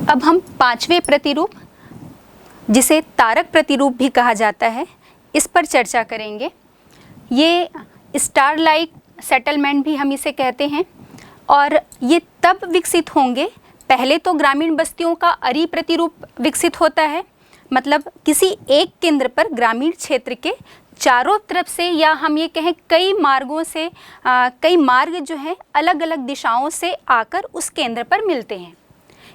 अब हम पांचवें प्रतिरूप, जिसे तारक प्रतिरूप भी कहा जाता है, इस पर चर्चा करेंगे। ये स्टार लाइक सेटलमेंट भी हम इसे कहते हैं और ये तब विकसित होंगे, पहले तो ग्रामीण बस्तियों का अरी प्रतिरूप विकसित होता है, मतलब किसी एक केंद्र पर ग्रामीण क्षेत्र के चारों तरफ से, या हम ये कहें कई मार्गों से, कई मार्ग जो हैं अलग अलग दिशाओं से आकर उस केंद्र पर मिलते हैं।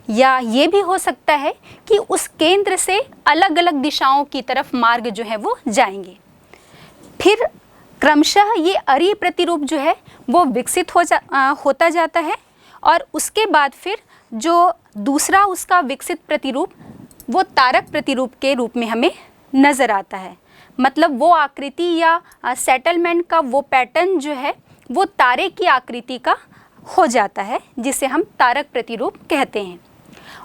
या ये भी हो सकता है कि उस केंद्र से अलग अलग दिशाओं की तरफ मार्ग जो है वो जाएंगे। फिर क्रमशः ये अरी प्रतिरूप जो है वो विकसित होता जाता है और उसके बाद फिर जो दूसरा उसका विकसित प्रतिरूप वो तारक प्रतिरूप के रूप में हमें नज़र आता है। मतलब वो आकृति या सेटलमेंट का वो पैटर्न जो है वो तारे की आकृति का हो जाता है, जिसे हम तारक प्रतिरूप कहते हैं।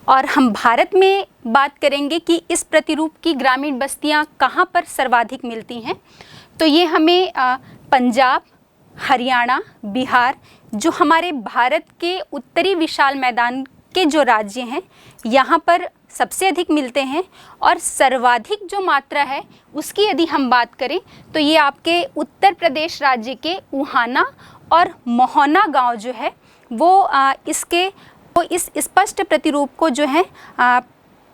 और हम भारत में बात करेंगे कि इस प्रतिरूप की ग्रामीण बस्तियां कहाँ पर सर्वाधिक मिलती हैं, तो ये हमें पंजाब, हरियाणा, बिहार, जो हमारे भारत के उत्तरी विशाल मैदान के जो राज्य हैं यहाँ पर सबसे अधिक मिलते हैं। और सर्वाधिक जो मात्रा है उसकी यदि हम बात करें तो ये आपके उत्तर प्रदेश राज्य के ऊहाना और मोहना गांव जो है वो इस स्पष्ट प्रतिरूप को जो है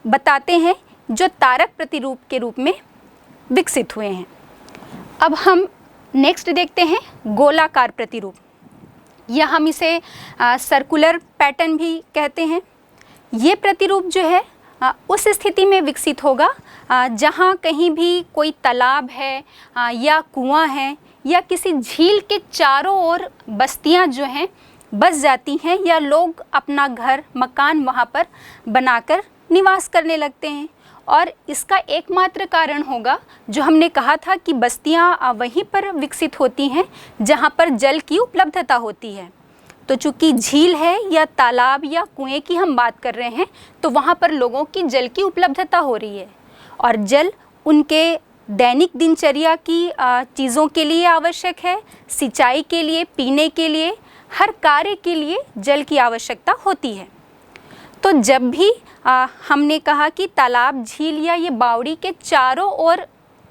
बताते हैं, जो तारक प्रतिरूप के रूप में विकसित हुए हैं। अब हम नेक्स्ट देखते हैं गोलाकार प्रतिरूप, या हम इसे सर्कुलर पैटर्न भी कहते हैं। ये प्रतिरूप जो है उस स्थिति में विकसित होगा जहाँ कहीं भी कोई तालाब है या कुआं है या किसी झील के चारों ओर बस्तियाँ जो हैं बस जाती हैं, या लोग अपना घर मकान वहाँ पर बनाकर निवास करने लगते हैं। और इसका एकमात्र कारण होगा, जो हमने कहा था कि बस्तियाँ वहीं पर विकसित होती हैं जहाँ पर जल की उपलब्धता होती है। तो चूँकि झील है या तालाब या कुएं की हम बात कर रहे हैं, तो वहाँ पर लोगों की जल की उपलब्धता हो रही है और जल उनके दैनिक दिनचर्या की चीज़ों के लिए आवश्यक है, सिंचाई के लिए, पीने के लिए, हर कार्य के लिए जल की आवश्यकता होती है। तो जब भी हमने कहा कि तालाब, झील या ये बावड़ी के चारों ओर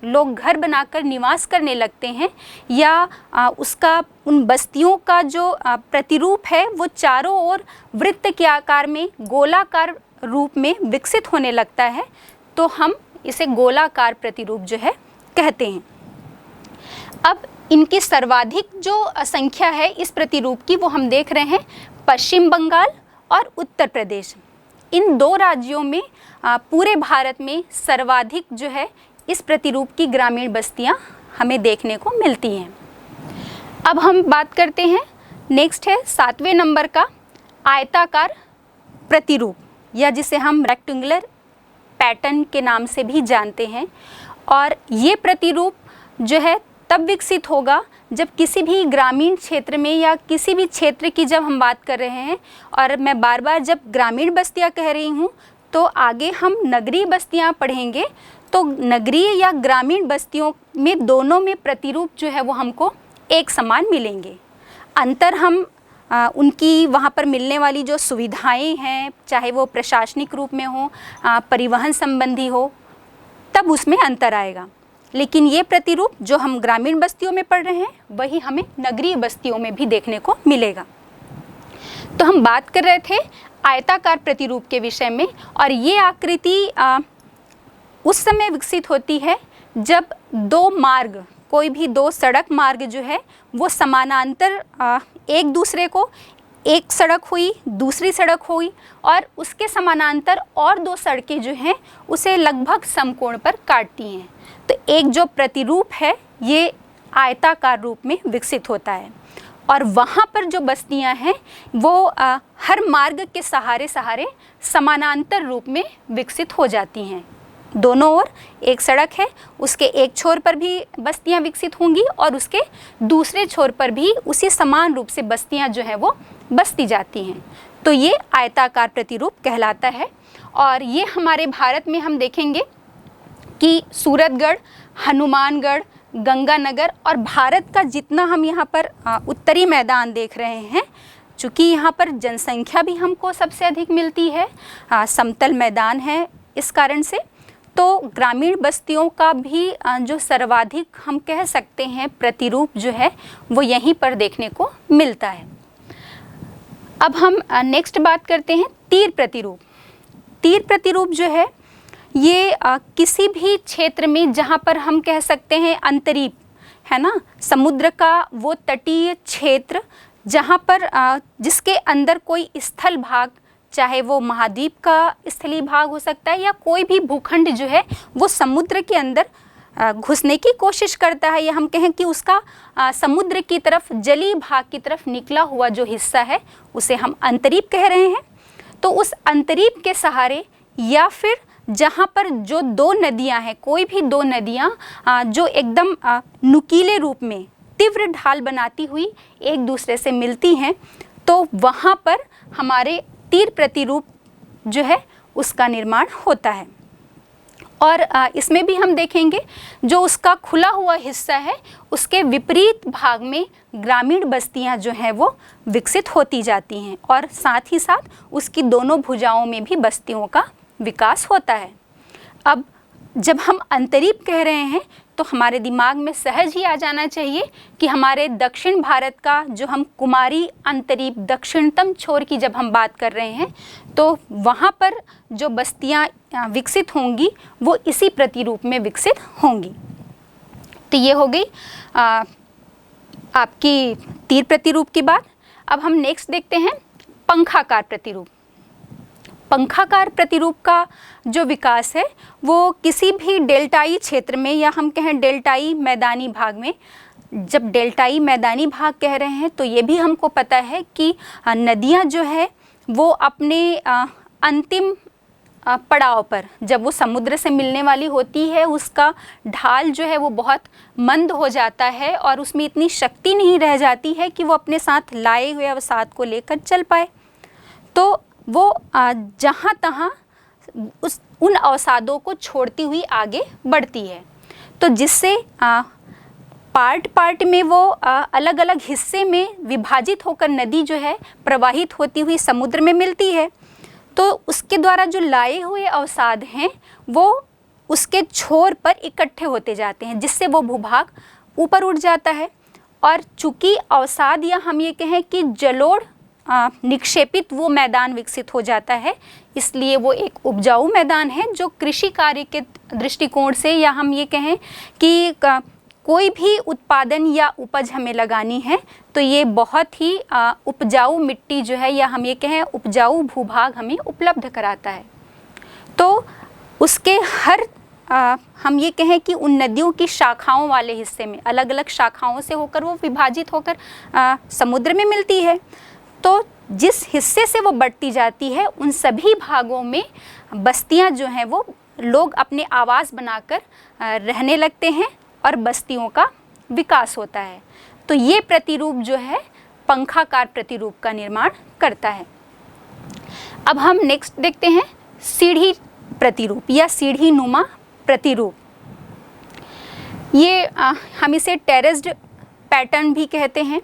लोग घर बनाकर निवास करने लगते हैं, या उसका उन बस्तियों का जो प्रतिरूप है वो चारों ओर वृत्त के आकार में गोलाकार रूप में विकसित होने लगता है, तो हम इसे गोलाकार प्रतिरूप जो है कहते हैं। अब इनकी सर्वाधिक जो संख्या है इस प्रतिरूप की वो हम देख रहे हैं पश्चिम बंगाल और उत्तर प्रदेश। इन दो राज्यों में पूरे भारत में सर्वाधिक जो है इस प्रतिरूप की ग्रामीण बस्तियां हमें देखने को मिलती हैं। अब हम बात करते हैं, नेक्स्ट है 7वें नंबर का आयताकार प्रतिरूप, या जिसे हम रेक्टेंगुलर पैटर्न के नाम से भी जानते हैं। और ये प्रतिरूप जो है तब विकसित होगा जब किसी भी ग्रामीण क्षेत्र में, या किसी भी क्षेत्र की जब हम बात कर रहे हैं, और मैं बार बार जब ग्रामीण बस्तियां कह रही हूँ तो आगे हम नगरीय बस्तियां पढ़ेंगे, तो नगरीय या ग्रामीण बस्तियों में दोनों में प्रतिरूप जो है वो हमको एक समान मिलेंगे। अंतर हम उनकी वहाँ पर मिलने वाली जो सुविधाएं हैं, चाहे वो प्रशासनिक रूप में हो, परिवहन संबंधी हो, तब उसमें अंतर आएगा। लेकिन ये प्रतिरूप जो हम ग्रामीण बस्तियों में पढ़ रहे हैं वही हमें नगरीय बस्तियों में भी देखने को मिलेगा। तो हम बात कर रहे थे आयताकार प्रतिरूप के विषय में, और ये आकृति उस समय विकसित होती है जब दो मार्ग, कोई भी दो सड़क मार्ग जो है वो समानांतर एक दूसरे को, एक सड़क हुई, दूसरी सड़क हुई, और उसके समानांतर और दो सड़कें जो हैं उसे लगभग समकोण पर काटती हैं। तो एक जो प्रतिरूप है ये आयताकार रूप में विकसित होता है, और वहाँ पर जो बस्तियाँ हैं वो हर मार्ग के सहारे समानांतर रूप में विकसित हो जाती हैं। दोनों ओर एक सड़क है, उसके एक छोर पर भी बस्तियां विकसित होंगी और उसके दूसरे छोर पर भी उसी समान रूप से बस्तियां जो है वो बसती जाती हैं। तो ये आयताकार प्रतिरूप कहलाता है। और ये हमारे भारत में हम देखेंगे कि सूरतगढ़, हनुमानगढ़, गंगानगर और भारत का जितना हम यहाँ पर उत्तरी मैदान देख रहे हैं, चूँकि यहाँ पर जनसंख्या भी हमको सबसे अधिक मिलती है, समतल मैदान है, इस कारण से तो ग्रामीण बस्तियों का भी जो सर्वाधिक हम कह सकते हैं प्रतिरूप जो है वो यहीं पर देखने को मिलता है। अब हम नेक्स्ट बात करते हैं तीर प्रतिरूप। तीर प्रतिरूप जो है ये किसी भी क्षेत्र में जहाँ पर हम कह सकते हैं अंतरीप है ना, समुद्र का वो तटीय क्षेत्र जहाँ पर जिसके अंदर कोई स्थल भाग, चाहे वो महाद्वीप का स्थलीय भाग हो सकता है या कोई भी भूखंड जो है वो समुद्र के अंदर घुसने की कोशिश करता है, या हम कहें कि उसका समुद्र की तरफ जलीय भाग की तरफ निकला हुआ जो हिस्सा है उसे हम अंतरीप कह रहे हैं। तो उस अंतरीप के सहारे या फिर जहाँ पर जो दो नदियाँ हैं, कोई भी दो नदियाँ जो एकदम नुकीले रूप में तीव्र ढाल बनाती हुई एक दूसरे से मिलती हैं, तो वहाँ पर हमारे तीर प्रतिरूप जो है उसका निर्माण होता है। और इसमें भी हम देखेंगे जो उसका खुला हुआ हिस्सा है उसके विपरीत भाग में ग्रामीण बस्तियां जो हैं वो विकसित होती जाती हैं, और साथ ही साथ उसकी दोनों भुजाओं में भी बस्तियों का विकास होता है। अब जब हम अंतरीप कह रहे हैं तो हमारे दिमाग में सहज ही आ जाना चाहिए कि हमारे दक्षिण भारत का जो हम कुमारी अंतरीप दक्षिणतम छोर की जब हम बात कर रहे हैं तो वहाँ पर जो बस्तियाँ विकसित होंगी वो इसी प्रतिरूप में विकसित होंगी। तो ये हो गई आपकी तीर प्रतिरूप की बात। अब हम नेक्स्ट देखते हैं पंखाकार प्रतिरूप। पंखाकार प्रतिरूप का जो विकास है वो किसी भी डेल्टाई क्षेत्र में, या हम कहें डेल्टाई मैदानी भाग में, जब डेल्टाई मैदानी भाग कह रहे हैं तो ये भी हमको पता है कि नदियाँ जो है वो अपने अंतिम पड़ाव पर जब वो समुद्र से मिलने वाली होती है उसका ढाल जो है वो बहुत मंद हो जाता है और उसमें इतनी शक्ति नहीं रह जाती है कि वो अपने साथ लाए हुए अवसाद को लेकर चल पाए। तो वो जहाँ तहाँ उन अवसादों को छोड़ती हुई आगे बढ़ती है, तो जिससे पार्ट में वो अलग अलग हिस्से में विभाजित होकर नदी जो है प्रवाहित होती हुई समुद्र में मिलती है। तो उसके द्वारा जो लाए हुए अवसाद हैं वो उसके छोर पर इकट्ठे होते जाते हैं, जिससे वो भूभाग ऊपर उठ जाता है। और चूँकि अवसाद या हम ये कहें कि जलोढ़ निक्षेपित वो मैदान विकसित हो जाता है, इसलिए वो एक उपजाऊ मैदान है जो कृषि कार्य के दृष्टिकोण से, या हम ये कहें कि कोई भी उत्पादन या उपज हमें लगानी है तो ये बहुत ही उपजाऊ मिट्टी जो है, या हम ये कहें उपजाऊ भूभाग हमें उपलब्ध कराता है। तो उसके हर हम ये कहें कि उन नदियों की शाखाओं वाले हिस्से में अलग अलग शाखाओं से होकर वो विभाजित होकर समुद्र में मिलती है। तो जिस हिस्से से वो बढ़ती जाती है उन सभी भागों में बस्तियां जो हैं वो लोग अपने आवास बनाकर रहने लगते हैं और बस्तियों का विकास होता है। तो ये प्रतिरूप जो है पंखाकार प्रतिरूप का निर्माण करता है। अब हम नेक्स्ट देखते हैं सीढ़ी प्रतिरूप या सीढ़ी नुमा प्रतिरूप। ये हम इसे टेरेस्ड पैटर्न भी कहते हैं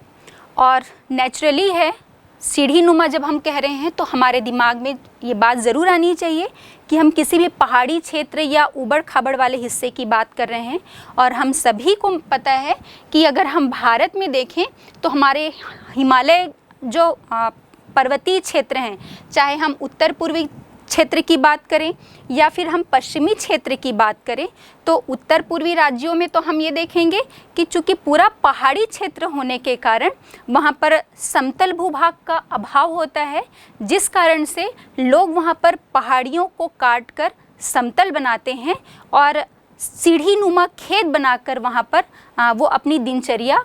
और नेचुरली है। सीढ़ी नुमा जब हम कह रहे हैं तो हमारे दिमाग में ये बात ज़रूर आनी चाहिए कि हम किसी भी पहाड़ी क्षेत्र या ऊबड़ खाबड़ वाले हिस्से की बात कर रहे हैं। और हम सभी को पता है कि अगर हम भारत में देखें तो हमारे हिमालय जो पर्वतीय क्षेत्र हैं, चाहे हम उत्तर पूर्वी क्षेत्र की बात करें या फिर हम पश्चिमी क्षेत्र की बात करें, तो उत्तर पूर्वी राज्यों में तो हम ये देखेंगे कि चूँकि पूरा पहाड़ी क्षेत्र होने के कारण वहाँ पर समतल भूभाग का अभाव होता है, जिस कारण से लोग वहाँ पर पहाड़ियों को काटकर समतल बनाते हैं और सीढ़ी नुमा खेत बनाकर वहाँ पर वो अपनी दिनचर्या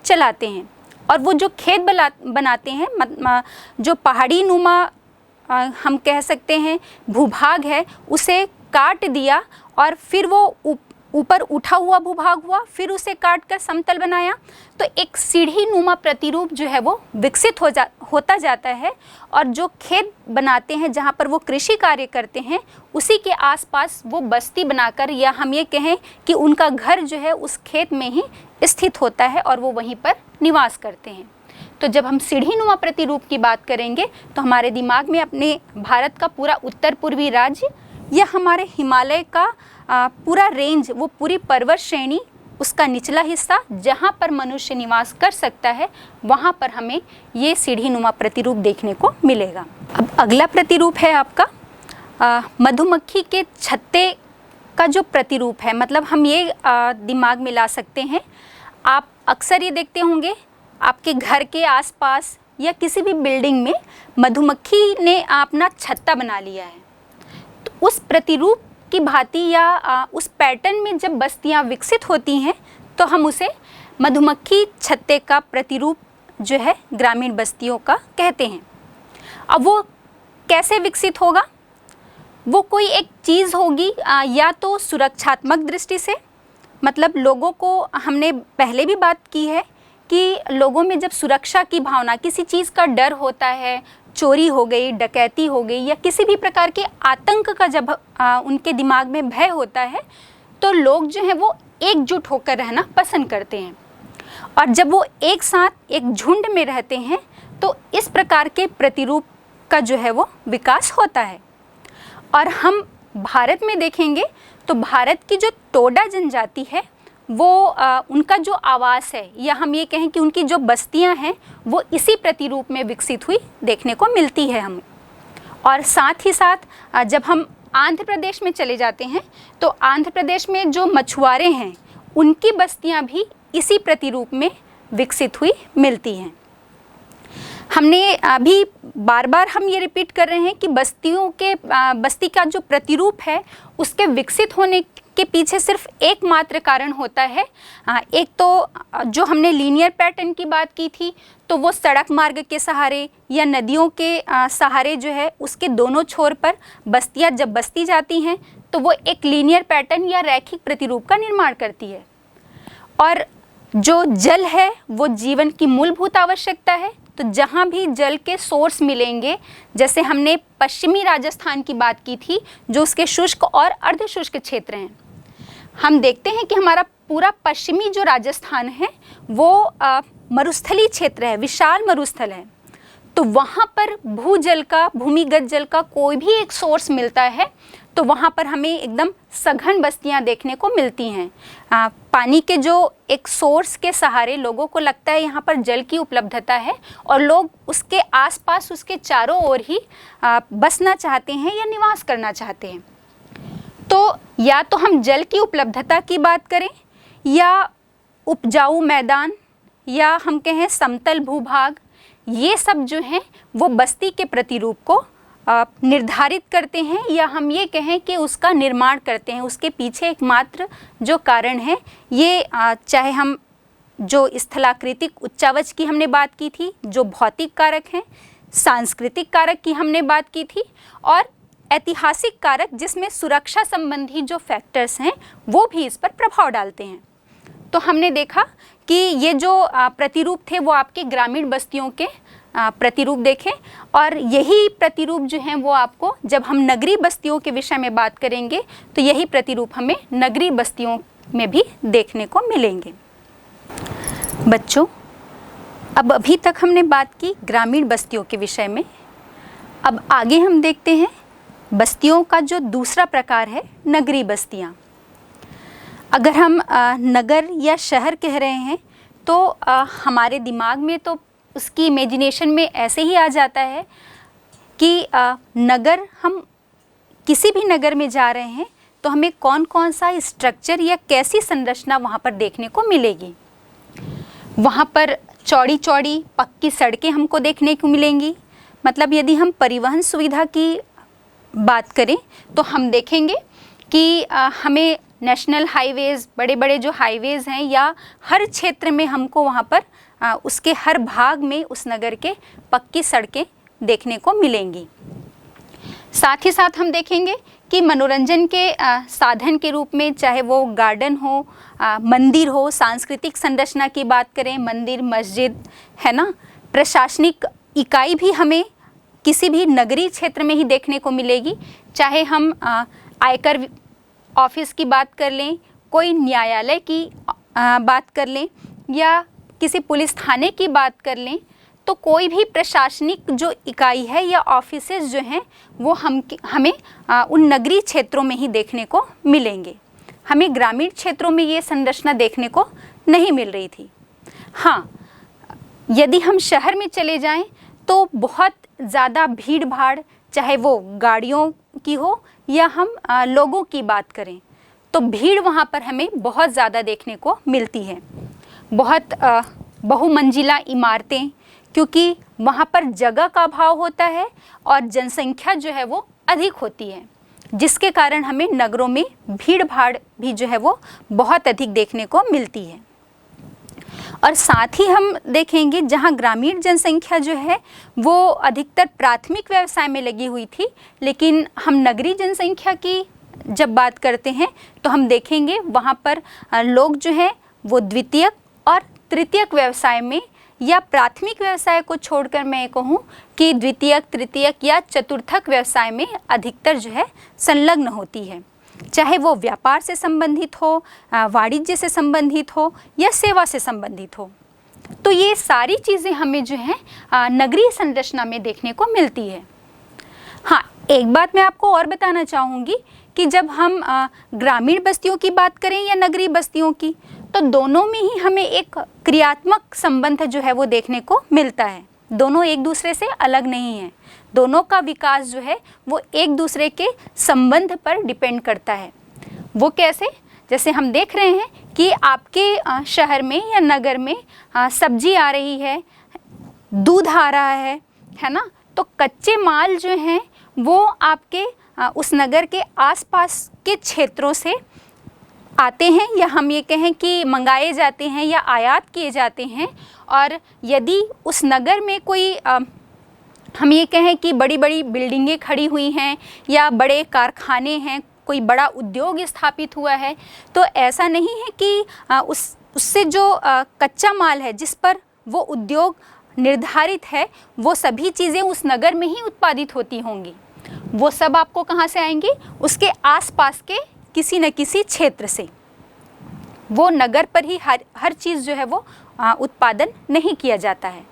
चलाते हैं। और वो जो खेत बनाते हैं, जो पहाड़ी नुमा हम कह सकते हैं भूभाग है, उसे काट दिया और फिर वो ऊपर उठा हुआ भूभाग हुआ, फिर उसे काट कर समतल बनाया, तो एक सीढ़ी नुमा प्रतिरूप जो है वो विकसित होता जाता है। और जो खेत बनाते हैं जहाँ पर वो कृषि कार्य करते हैं, उसी के आसपास वो बस्ती बनाकर, या हम ये कहें कि उनका घर जो है उस खेत में ही स्थित होता है और वो वहीं पर निवास करते हैं। तो जब हम सीढ़ीनुमा प्रतिरूप की बात करेंगे तो हमारे दिमाग में अपने भारत का पूरा उत्तर पूर्वी राज्य या हमारे हिमालय का पूरा रेंज, वो पूरी पर्वत श्रेणी, उसका निचला हिस्सा जहाँ पर मनुष्य निवास कर सकता है, वहाँ पर हमें ये सीढ़ीनुमा प्रतिरूप देखने को मिलेगा। अब अगला प्रतिरूप है आपका मधुमक्खी के छत्ते का जो प्रतिरूप है। मतलब हम ये दिमाग में ला सकते हैं, आप अक्सर ये देखते होंगे आपके घर के आसपास या किसी भी बिल्डिंग में मधुमक्खी ने अपना छत्ता बना लिया है। तो उस प्रतिरूप की भांति या उस पैटर्न में जब बस्तियां विकसित होती हैं तो हम उसे मधुमक्खी छत्ते का प्रतिरूप जो है ग्रामीण बस्तियों का कहते हैं। अब वो कैसे विकसित होगा? वो कोई एक चीज़ होगी या तो सुरक्षात्मक दृष्टि से, मतलब लोगों को, हमने पहले भी बात की है कि लोगों में जब सुरक्षा की भावना, किसी चीज़ का डर होता है, चोरी हो गई, डकैती हो गई या किसी भी प्रकार के आतंक का जब उनके दिमाग में भय होता है तो लोग जो हैं वो एकजुट होकर रहना पसंद करते हैं। और जब वो एक साथ एक झुंड में रहते हैं तो इस प्रकार के प्रतिरूप का जो है वो विकास होता है। और हम भारत में देखेंगे तो भारत की जो टोडा जनजाति है वो उनका जो आवास है या हम ये कहें कि उनकी जो बस्तियां हैं वो इसी प्रतिरूप में विकसित हुई देखने को मिलती है हमें। और साथ ही साथ जब हम आंध्र प्रदेश में चले जाते हैं तो आंध्र प्रदेश में जो मछुआरे हैं उनकी बस्तियां भी इसी प्रतिरूप में विकसित हुई मिलती हैं। हमने अभी बार बार हम ये रिपीट कर रहे हैं कि बस्ती का जो प्रतिरूप है उसके विकसित होने के पीछे सिर्फ एकमात्र कारण होता है। एक तो जो हमने लीनियर पैटर्न की बात की थी तो वो सड़क मार्ग के सहारे या नदियों के सहारे जो है उसके दोनों छोर पर बस्तियां जब बसती जाती हैं तो वो एक लीनियर पैटर्न या रैखिक प्रतिरूप का निर्माण करती है। और जो जल है वो जीवन की मूलभूत आवश्यकता है। तो जहाँ भी जल के सोर्स मिलेंगे, जैसे हमने पश्चिमी राजस्थान की बात की थी जो उसके शुष्क और अर्धशुष्क क्षेत्र हैं, हम देखते हैं कि हमारा पूरा पश्चिमी जो राजस्थान है वो मरुस्थली क्षेत्र है, विशाल मरुस्थल है। तो वहाँ पर भूजल का, भूमिगत जल का कोई भी एक सोर्स मिलता है तो वहाँ पर हमें एकदम सघन बस्तियाँ देखने को मिलती हैं। पानी के जो एक सोर्स के सहारे लोगों को लगता है यहाँ पर जल की उपलब्धता है और लोग उसके आसपास, उसके चारों ओर ही बसना चाहते हैं या निवास करना चाहते हैं। तो या तो हम जल की उपलब्धता की बात करें या उपजाऊ मैदान या हम कहें समतल भूभाग, ये सब जो हैं वो बस्ती के प्रतिरूप को निर्धारित करते हैं या हम ये कहें कि उसका निर्माण करते हैं। उसके पीछे एकमात्र जो कारण है ये चाहे हम जो स्थलाकृतिक उच्चावच की हमने बात की थी, जो भौतिक कारक हैं, सांस्कृतिक कारक की हमने बात की थी और ऐतिहासिक कारक जिसमें सुरक्षा संबंधी जो फैक्टर्स हैं वो भी इस पर प्रभाव डालते हैं। तो हमने देखा कि ये जो प्रतिरूप थे वो आपके ग्रामीण बस्तियों के प्रतिरूप देखें और यही प्रतिरूप जो हैं वो आपको, जब हम नगरीय बस्तियों के विषय में बात करेंगे तो यही प्रतिरूप हमें नगरीय बस्तियों में भी देखने को मिलेंगे। बच्चों, अब अभी तक हमने बात की ग्रामीण बस्तियों के विषय में। अब आगे हम देखते हैं बस्तियों का जो दूसरा प्रकार है, नगरीय बस्तियाँ। अगर हम नगर या शहर कह रहे हैं तो हमारे दिमाग में तो उसकी इमेजिनेशन में ऐसे ही आ जाता है कि नगर, हम किसी भी नगर में जा रहे हैं तो हमें कौन कौन सा स्ट्रक्चर या कैसी संरचना वहाँ पर देखने को मिलेगी। वहाँ पर चौड़ी चौड़ी पक्की सड़कें हमको देखने को मिलेंगी। मतलब यदि हम परिवहन सुविधा की बात करें तो हम देखेंगे कि हमें नेशनल हाईवेज़, बड़े बड़े जो हाईवेज़ हैं या हर क्षेत्र में हमको वहाँ पर उसके हर भाग में उस नगर के पक्की सड़कें देखने को मिलेंगी। साथ ही साथ हम देखेंगे कि मनोरंजन के साधन के रूप में, चाहे वो गार्डन हो, मंदिर हो, सांस्कृतिक संरचना की बात करें, मंदिर, मस्जिद, है ना, प्रशासनिक इकाई भी हमें किसी भी नगरीय क्षेत्र में ही देखने को मिलेगी। चाहे हम आयकर ऑफिस की बात कर लें, कोई न्यायालय की बात कर लें या किसी पुलिस थाने की बात कर लें, तो कोई भी प्रशासनिक जो इकाई है या ऑफिसेस जो हैं वो हमें उन नगरीय क्षेत्रों में ही देखने को मिलेंगे। हमें ग्रामीण क्षेत्रों में ये संरचना देखने को नहीं मिल रही थी। हाँ, यदि हम शहर में चले जाएं तो बहुत ज़्यादा भीड़ भाड़, चाहे वो गाड़ियों की हो या हम लोगों की बात करें, तो भीड़ वहाँ पर हमें बहुत ज़्यादा देखने को मिलती है। बहुत बहुमंजिला इमारतें, क्योंकि वहाँ पर जगह का अभाव होता है और जनसंख्या जो है वो अधिक होती है, जिसके कारण हमें नगरों में भीड़ भाड़ भी जो है वो बहुत अधिक देखने को मिलती है। और साथ ही हम देखेंगे जहाँ ग्रामीण जनसंख्या जो है वो अधिकतर प्राथमिक व्यवसाय में लगी हुई थी, लेकिन हम नगरीय जनसंख्या की जब बात करते हैं तो हम देखेंगे वहाँ पर लोग जो हैं वो द्वितीयक और तृतीयक व्यवसाय में, या प्राथमिक व्यवसाय को छोड़कर मैं कहूँ कि द्वितीयक, तृतीयक या चतुर्थक व्यवसाय में अधिकतर जो है संलग्न होती है, चाहे वो व्यापार से संबंधित हो, वाणिज्य से संबंधित हो या सेवा से संबंधित हो। तो ये सारी चीज़ें हमें जो है नगरीय संरचना में देखने को मिलती है। हाँ, एक बात मैं आपको और बताना चाहूँगी कि जब हम ग्रामीण बस्तियों की बात करें या नगरीय बस्तियों की, तो दोनों में ही हमें एक क्रियात्मक संबंध जो है वो देखने को मिलता है। दोनों एक दूसरे से अलग नहीं हैं। दोनों का विकास जो है वो एक दूसरे के संबंध पर डिपेंड करता है। वो कैसे? जैसे हम देख रहे हैं कि आपके शहर में या नगर में सब्जी आ रही है, दूध आ रहा है ना? तो कच्चे माल जो हैं वो आपके उस नगर के आसपास के क्षेत्रों से आते हैं, या हम ये कहें कि मंगाए जाते हैं या आयात किए जाते हैं। और यदि उस नगर में कोई हम ये कहें कि बड़ी बड़ी बिल्डिंगें खड़ी हुई हैं या बड़े कारखाने हैं, कोई बड़ा उद्योग स्थापित हुआ है, तो ऐसा नहीं है कि उससे जो कच्चा माल है जिस पर वो उद्योग निर्धारित है, वो सभी चीज़ें उस नगर में ही उत्पादित होती होंगी। वो सब आपको कहाँ से आएंगी? उसके आसपास के किसी न किसी क्षेत्र से। वो नगर पर ही हर चीज़ जो है वो उत्पादन नहीं किया जाता है।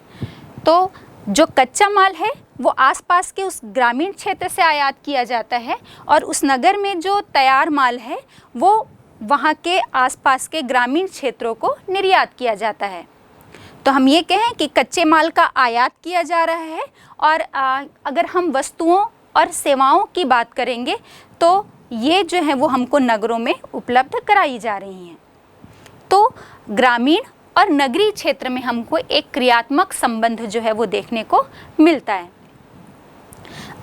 तो जो कच्चा माल है वो आसपास के उस ग्रामीण क्षेत्र से आयात किया जाता है, और उस नगर में जो तैयार माल है वो वहाँ के आसपास के ग्रामीण क्षेत्रों को निर्यात किया जाता है। तो हम ये कहें कि कच्चे माल का आयात किया जा रहा है। और अगर हम वस्तुओं और सेवाओं की बात करेंगे तो ये जो है वो हमको नगरों में उपलब्ध कराई जा रही हैं। तो ग्रामीण और नगरीय क्षेत्र में हमको एक क्रियात्मक संबंध जो है वो देखने को मिलता है।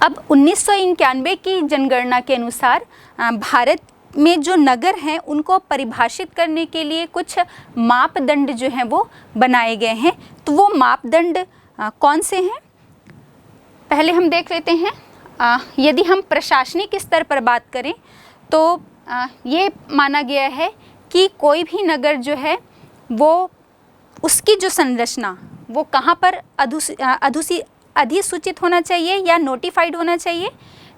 अब 1991 की जनगणना के अनुसार भारत में जो नगर हैं उनको परिभाषित करने के लिए कुछ मापदंड जो हैं वो बनाए गए हैं। तो वो मापदंड कौन से हैं, पहले हम देख लेते हैं। यदि हम प्रशासनिक स्तर पर बात करें तो ये माना गया है कि कोई भी नगर जो है वो उसकी जो संरचना वो कहाँ पर अधिसूचित होना चाहिए या नोटिफाइड होना चाहिए,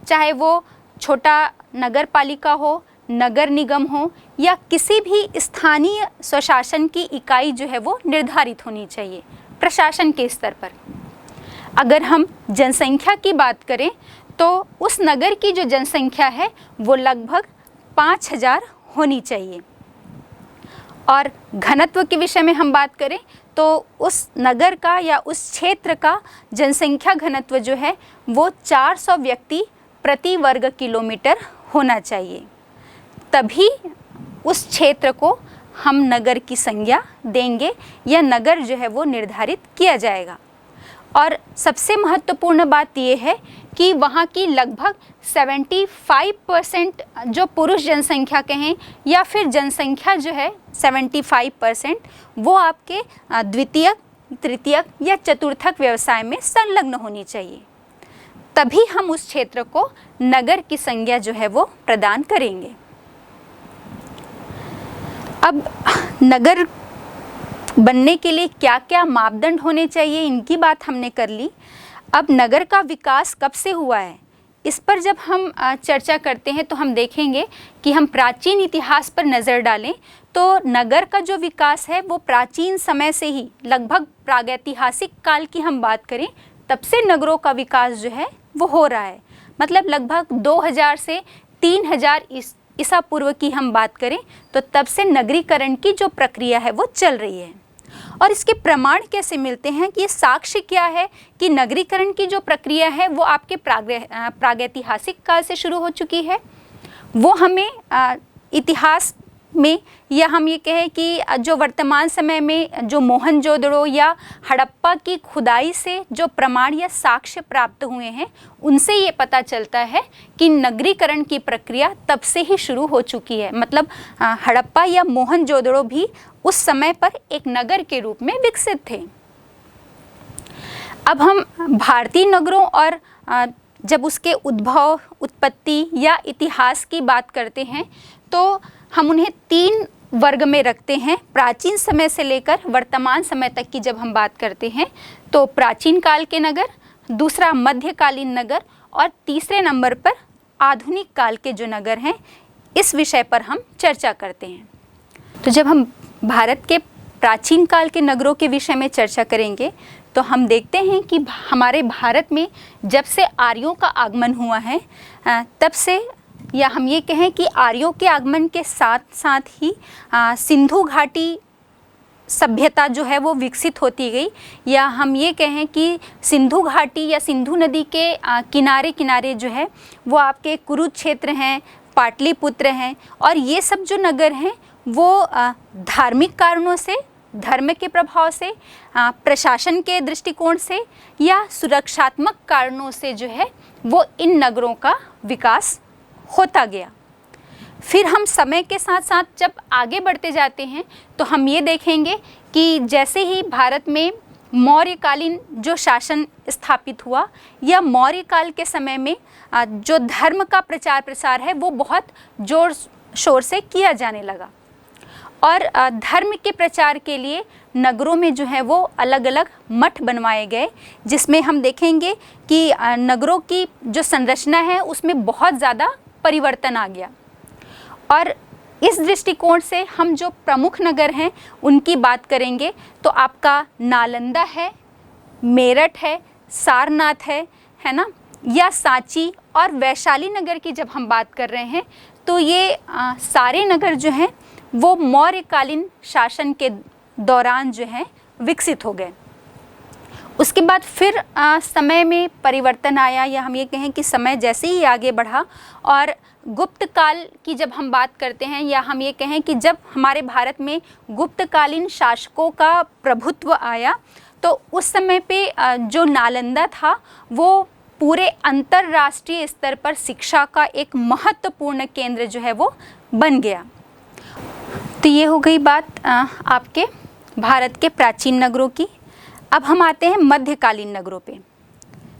चाहे वो छोटा नगर पालिका हो, नगर निगम हो या किसी भी स्थानीय स्वशासन की इकाई जो है वो निर्धारित होनी चाहिए प्रशासन के स्तर पर। अगर हम जनसंख्या की बात करें तो उस नगर की जो जनसंख्या है वो लगभग 5000 होनी चाहिए। और घनत्व के विषय में हम बात करें तो उस नगर का या उस क्षेत्र का जनसंख्या घनत्व जो है वो 400 व्यक्ति प्रति वर्ग किलोमीटर होना चाहिए, तभी उस क्षेत्र को हम नगर की संज्ञा देंगे या नगर जो है वो निर्धारित किया जाएगा। और सबसे महत्वपूर्ण बात ये है कि वहाँ की लगभग 75% जो पुरुष जनसंख्या कहें या फिर जनसंख्या जो है 75% वो आपके द्वितीयक, तृतीयक या चतुर्थक व्यवसाय में संलग्न होनी चाहिए, तभी हम उस क्षेत्र को नगर की संज्ञा जो है वो प्रदान करेंगे। अब नगर बनने के लिए क्या क्या मापदंड होने चाहिए, इनकी बात हमने कर ली। अब नगर का विकास कब से हुआ है, इस पर जब हम चर्चा करते हैं तो हम देखेंगे कि हम प्राचीन इतिहास पर नज़र डालें तो नगर का जो विकास है वो प्राचीन समय से ही, लगभग प्रागैतिहासिक काल की हम बात करें तब से नगरों का विकास जो है वो हो रहा है। मतलब लगभग 2000 से 3000 ईसा पूर्व की हम बात करें तो तब से नगरीकरण की जो प्रक्रिया है वो चल रही है। और इसके प्रमाण कैसे मिलते हैं कि ये साक्ष्य क्या है कि नगरीकरण की जो प्रक्रिया है वो आपके प्रागैतिहासिक काल से शुरू हो चुकी है। वो हमें इतिहास में, या हम ये कहें कि जो वर्तमान समय में जो मोहनजोदड़ो या हड़प्पा की खुदाई से जो प्रमाण या साक्ष्य प्राप्त हुए हैं उनसे ये पता चलता है कि नगरीकरण की प्रक्रिया तब से ही शुरू हो चुकी है। मतलब हड़प्पा या मोहनजोदड़ो भी उस समय पर एक नगर के रूप में विकसित थे। अब हम भारतीय नगरों और जब उसके उद्भव, उत्पत्ति या इतिहास की बात करते हैं तो हम उन्हें 3 वर्ग में रखते हैं। प्राचीन समय से लेकर वर्तमान समय तक की जब हम बात करते हैं तो प्राचीन काल के नगर, दूसरा मध्यकालीन नगर और तीसरे नंबर पर आधुनिक काल के जो नगर हैं, इस विषय पर हम चर्चा करते हैं। तो जब हम भारत के प्राचीन काल के नगरों के विषय में चर्चा करेंगे तो हम देखते हैं कि हमारे भारत में जब से आर्यों का आगमन हुआ है तब से, या हम ये कहें कि आर्यों के आगमन के साथ साथ ही सिंधु घाटी सभ्यता जो है वो विकसित होती गई, या हम ये कहें कि सिंधु घाटी या सिंधु नदी के किनारे किनारे जो है वो आपके कुरुक्षेत्र हैं, पाटलिपुत्र हैं, और ये सब जो नगर हैं वो धार्मिक कारणों से, धर्म के प्रभाव से, प्रशासन के दृष्टिकोण से या सुरक्षात्मक कारणों से जो है वो इन नगरों का विकास होता गया। फिर हम समय के साथ साथ जब आगे बढ़ते जाते हैं तो हम ये देखेंगे कि जैसे ही भारत में मौर्यकालीन जो शासन स्थापित हुआ, या मौर्य काल के समय में जो धर्म का प्रचार प्रसार है वो बहुत जोर शोर से किया जाने लगा, और धर्म के प्रचार के लिए नगरों में जो है वो अलग अलग मठ बनवाए गए, जिसमें हम देखेंगे कि नगरों की जो संरचना है उसमें बहुत ज़्यादा परिवर्तन आ गया। और इस दृष्टिकोण से हम जो प्रमुख नगर हैं उनकी बात करेंगे तो आपका नालंदा है, मेरठ है, सारनाथ है ना, या सांची और वैशाली नगर की जब हम बात कर रहे हैं तो ये सारे नगर जो हैं वो मौर्यकालीन शासन के दौरान जो है विकसित हो गए। उसके बाद फिर समय में परिवर्तन आया, या हम ये कहें कि समय जैसे ही आगे बढ़ा और गुप्त काल की जब हम बात करते हैं, या हम ये कहें कि जब हमारे भारत में गुप्तकालीन शासकों का प्रभुत्व आया तो उस समय पे जो नालंदा था वो पूरे अंतर्राष्ट्रीय स्तर पर शिक्षा का एक महत्वपूर्ण केंद्र जो है वो बन गया। तो ये हो गई बात आपके भारत के प्राचीन नगरों की। अब हम आते हैं मध्यकालीन नगरों पे।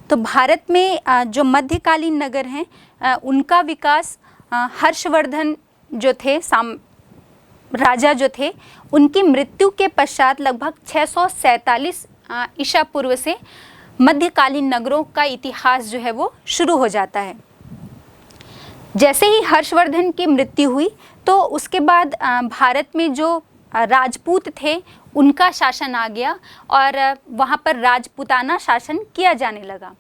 तो भारत में जो मध्यकालीन नगर हैं उनका विकास हर्षवर्धन जो थे, राजा जो थे, उनकी मृत्यु के पश्चात लगभग 647 ईसा पूर्व से मध्यकालीन नगरों का इतिहास जो है वो शुरू हो जाता है। जैसे ही हर्षवर्धन की मृत्यु हुई तो उसके बाद भारत में जो राजपूत थे उनका शासन आ गया और वहाँ पर राजपूताना शासन किया जाने लगा।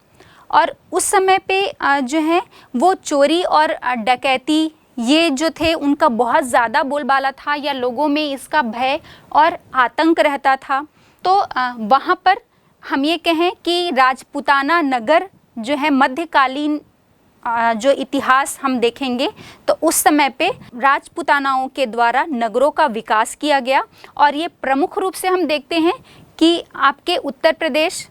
और उस समय पे जो है वो चोरी और डकैती ये जो थे उनका बहुत ज़्यादा बोलबाला था, या लोगों में इसका भय और आतंक रहता था। तो वहाँ पर हम ये कहें कि राजपूताना नगर जो है मध्यकालीन जो इतिहास हम देखेंगे तो उस समय पे राजपूतानाओं के द्वारा नगरों का विकास किया गया। और ये प्रमुख रूप से हम देखते हैं कि आपके उत्तर प्रदेश,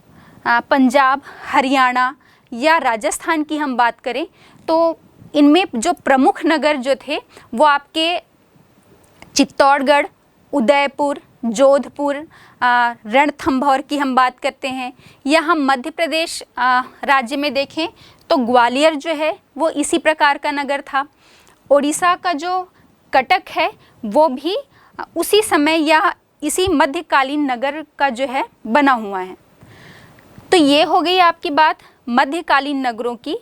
पंजाब, हरियाणा या राजस्थान की हम बात करें तो इनमें जो प्रमुख नगर जो थे वो आपके चित्तौड़गढ़, उदयपुर, जोधपुर, रणथंभौर की हम बात करते हैं, या हम मध्य प्रदेश राज्य में देखें तो ग्वालियर जो है वो इसी प्रकार का नगर था। ओडिशा का जो कटक है वो भी उसी समय या इसी मध्यकालीन नगर का जो है बना हुआ है। तो ये हो गई आपकी बात मध्यकालीन नगरों की।